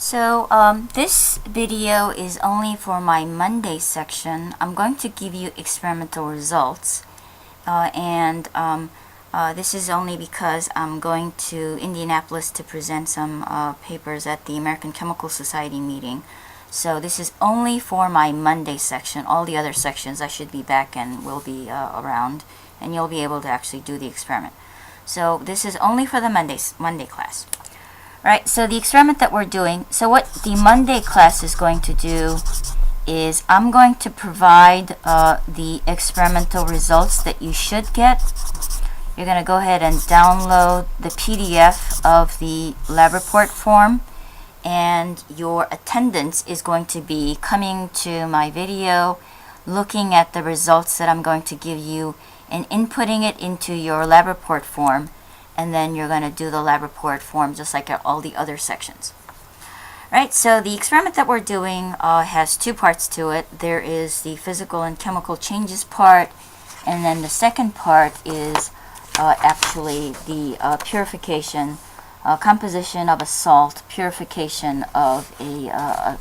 So this video is only for my Monday section. I'm going to give you experimental results this is only because I'm going to Indianapolis to present some papers at the American Chemical Society meeting. So this is only for my Monday section. All the other sections I should be back and will be around, and you'll be able to actually do the experiment. So this is only for the Monday class. Right, so the experiment that we're doing, so what the Monday class is going to do is I'm going to provide the experimental results that you should get. You're going to go ahead and download the PDF of the lab report form, and your attendance is going to be coming to my video, looking at the results that I'm going to give you, and inputting it into your lab report form. And then you're going to do the lab report form just like all the other sections. Right, so the experiment that we're doing has two parts to it. There is the physical and chemical changes part, and then the second part is actually the purification, composition of a salt, purification of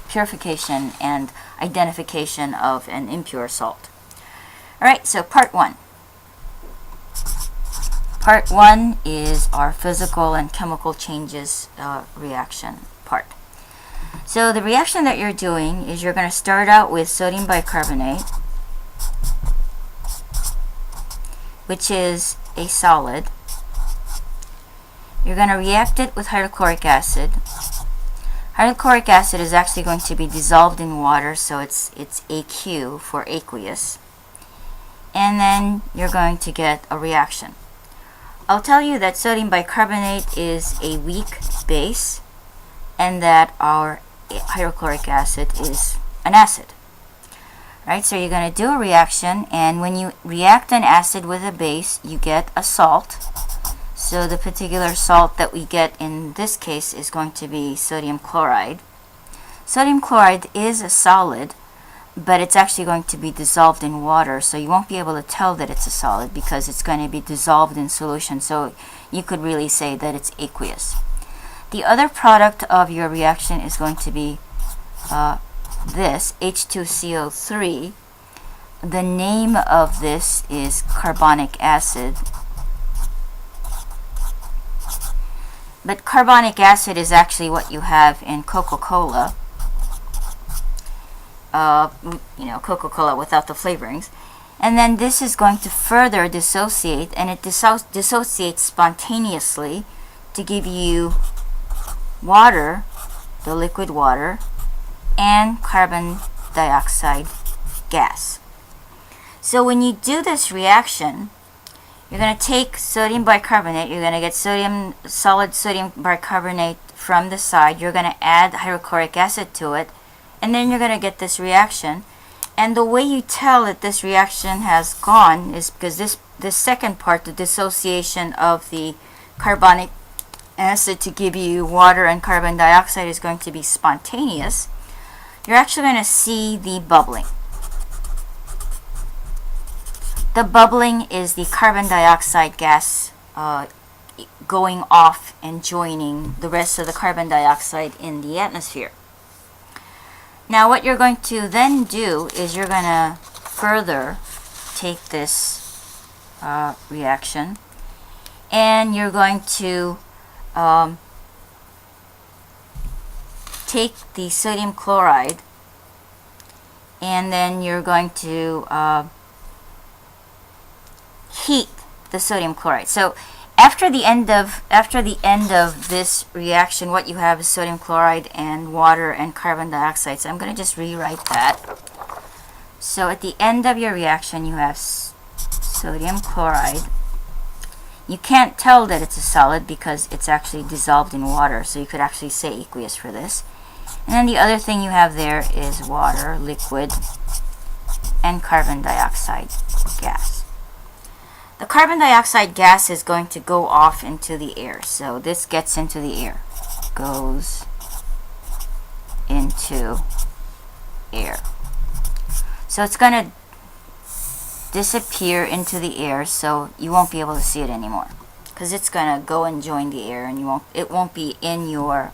purification and identification of an impure salt. All right, so part one. Part one is our physical and chemical changes reaction part. So the reaction that you're doing is you're going to start out with sodium bicarbonate, which is a solid. You're going to react it with hydrochloric acid. Hydrochloric acid is actually going to be dissolved in water, so it's AQ for aqueous. And then you're going to get a reaction. I'll tell you that sodium bicarbonate is a weak base and that our hydrochloric acid is an acid. Right, so you're going to do a reaction, and when you react an acid with a base, you get a salt. So the particular salt that we get in this case is going to be sodium chloride. Sodium chloride is a solid, but it's actually going to be dissolved in water, so you won't be able to tell that it's a solid because it's going to be dissolved in solution, so you could really say that it's aqueous. The other product of your reaction is going to be this, H2CO3. The name of this is carbonic acid. But carbonic acid is actually what you have in Coca-Cola. Coca-Cola without the flavorings. And then this is going to further dissociate, and it dissociates spontaneously to give you water, the liquid water, and carbon dioxide gas. So when you do this reaction, you're going to take sodium bicarbonate, you're going to get solid sodium bicarbonate from the side, you're going to add hydrochloric acid to it, and then you're going to get this reaction. And the way you tell that this reaction has gone is because this second part, the dissociation of the carbonic acid to give you water and carbon dioxide, is going to be spontaneous. You're actually going to see the bubbling. The bubbling is the carbon dioxide gas going off and joining the rest of the carbon dioxide in the atmosphere. Now what you're going to then do is you're going to further take this reaction, and you're going to take the sodium chloride, and then you're going to heat the sodium chloride. So after the end of this reaction, what you have is sodium chloride and water and carbon dioxide. So I'm going to just rewrite that. So at the end of your reaction, you have sodium chloride. You can't tell that it's a solid because it's actually dissolved in water, so you could actually say aqueous for this. And then the other thing you have there is water, liquid, and carbon dioxide gas. The carbon dioxide gas is going to go off into the air. So this gets into the air, goes into air. So it's going to disappear into the air, so you won't be able to see it anymore because it's going to go and join the air, and it won't be in your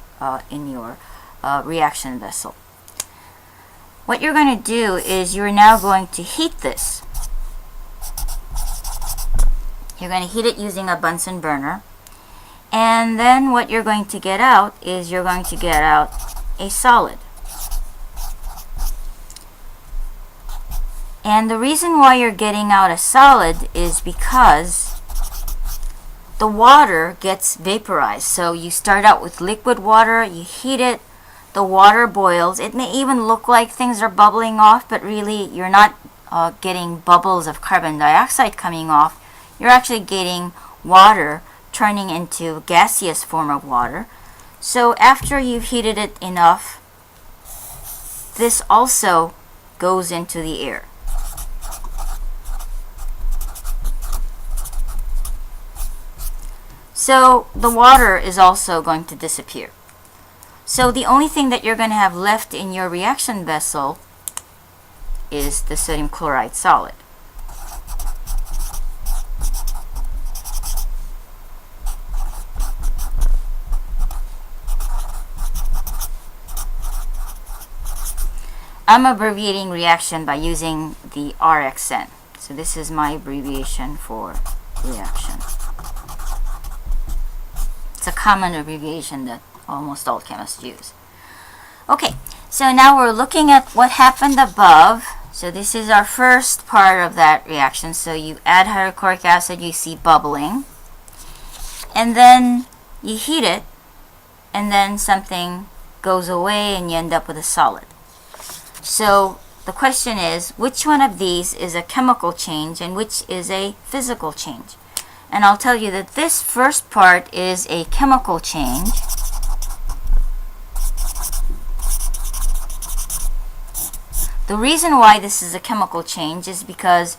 reaction vessel. What you're going to do is you're now going to heat this. You're going to heat it using a Bunsen burner. And then what you're going to get out is you're going to get out a solid. And the reason why you're getting out a solid is because the water gets vaporized. So you start out with liquid water, you heat it, the water boils. It may even look like things are bubbling off, but really you're not getting bubbles of carbon dioxide coming off. You're actually getting water turning into gaseous form of water. So after you've heated it enough, this also goes into the air. So the water is also going to disappear. So the only thing that you're going to have left in your reaction vessel is the sodium chloride solid. I'm abbreviating reaction by using the RXN. So this is my abbreviation for reaction. It's a common abbreviation that almost all chemists use. Okay, so now we're looking at what happened above. So this is our first part of that reaction. So you add hydrochloric acid, you see bubbling. And then you heat it, and then something goes away and you end up with a solid. So the question is, which one of these is a chemical change and which is a physical change? And I'll tell you that this first part is a chemical change. The reason why this is a chemical change is because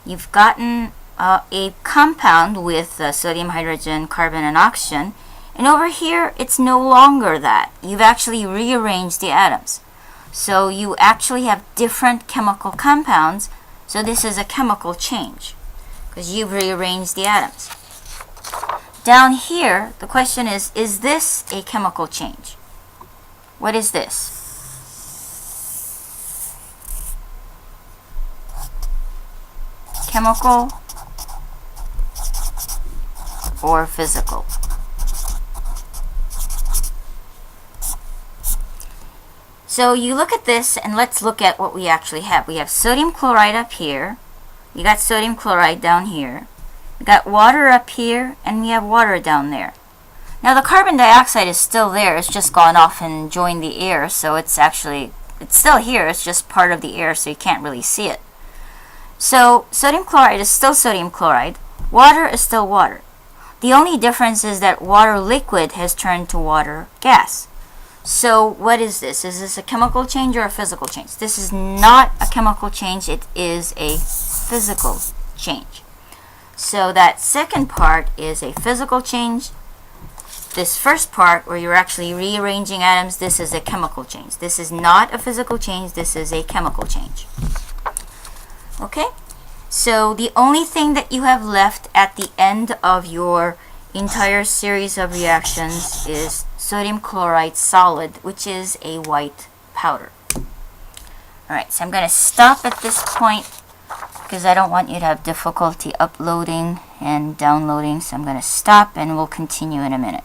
you've gotten a compound with sodium, hydrogen, carbon, and oxygen, and over here it's no longer that. You've actually rearranged the atoms. So you actually have different chemical compounds, so this is a chemical change because you've rearranged the atoms. Down here, the question is this a chemical change? What is this? Chemical or physical? So you look at this and let's look at what we actually have. We have sodium chloride up here. You got sodium chloride down here. We got water up here and we have water down there. Now the carbon dioxide is still there. It's just gone off and joined the air. So it's still here. It's just part of the air so you can't really see it. So sodium chloride is still sodium chloride. Water is still water. The only difference is that water liquid has turned to water gas. So what is this? Is this a chemical change or a physical change? This is not a chemical change. It is a physical change. So that second part is a physical change. This first part where you're actually rearranging atoms, this is a chemical change. This is not a physical change. This is a chemical change. Okay? So the only thing that you have left at the end of your entire series of reactions is sodium chloride solid, which is a white powder. Alright, so I'm going to stop at this point because I don't want you to have difficulty uploading and downloading. So I'm going to stop and we'll continue in a minute.